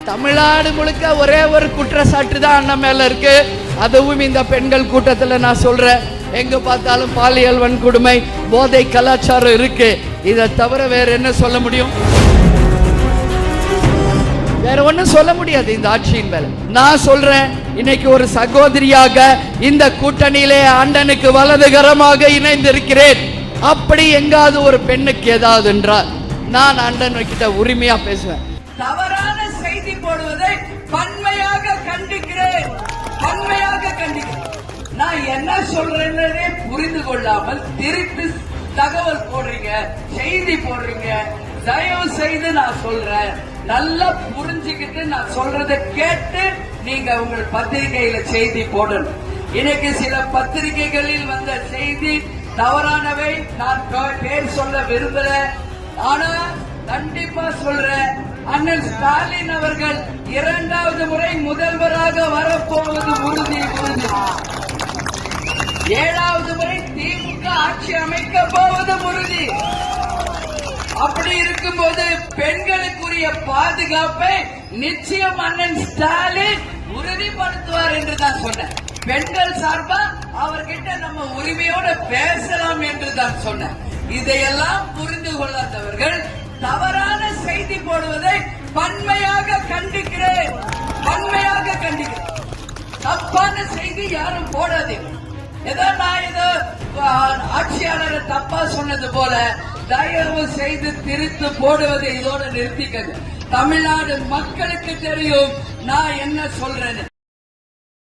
தமிழ்நாடு முழுக்க ஒரே ஒரு குற்றச்சாட்டு தான் அண்ணன் மேல இருக்கு. அதுவும் இந்த பெண்கள் கூட்டத்துல நான் சொல்றேன், எங்க பார்த்தாலும் பாலியல் வன்கொடுமை, போதை கலாச்சாரம் இருக்கு. இதை தவிர வேற என்ன சொல்ல முடியும்? வேற ஒன்னும் சொல்ல முடியாது இந்த ஆட்சியின் மேல. நான் சொல்றேன், இன்னைக்கு ஒரு சகோதரியாக இந்த கூட்டணியிலே அண்ணனுக்கு வலதுகரமாக இணைந்திருக்கிறேன். அப்படி எங்காவது ஒரு பெண்ணுக்கு ஏதாவது என்றால் நான் அண்ணன் கிட்ட உரிமையா பேசுவேன். தவறான செய்தி போடுவதை வன்மையாக கண்டிக்கிறேன். நான் என்ன சொல்றேன்னே புரிந்து கொள்ளாமல் திருப்பி தகவல் போடுறீங்க, செய்தி போடுறீங்க. தயவு செய்து நான் சொல்றேன், நல்லா புரிஞ்சுக்கிட்டு நான் சொல்றதை கேட்டு நீங்க உங்கள் பத்திரிகையில செய்தி போடணும். இன்னைக்கு சில பத்திரிகைகளில் வந்த செய்தி தவறானவை. நான் பேர் சொல்ல விரும்பல, ஆனா கண்டிப்பா சொல்றேன், அண்ணன் ஸ்டாலின் அவர்கள் 2வது முறை முதல்வராக வரப்போவது உறுதி. 7வது முறை திமுக ஆட்சி அமைக்க போவது உறுதி. அப்படி இருக்கும்போது பெண்களுக்குரிய பாதுகாப்பை நிச்சயம் அண்ணன் ஸ்டாலின் உறுதிப்படுத்துவார் என்று தான் சொன்னேன். பெண்கள் சார்பா அவர்கிட்ட நம்ம உரிமையோட பேசலாம் என்று தான் சொன்னேன். இதையெல்லாம் புரிந்து கொள்ளாதவர்கள் தவறான செய்தி போடுவதை வன்மையாக கண்டிக்கிறேன். தப்பான செய்தி யாரும் போடாதீங்க. ஏதோ நான் ஏதோ ஆட்சியாளரை தப்பா சொன்னது போல தயவு செய்து திரித்து போடுவதை இதோட நிறுத்திக்கங்க. தமிழ்நாடு மக்களுக்கு தெரியும் நான் என்ன சொல்றேன்னு.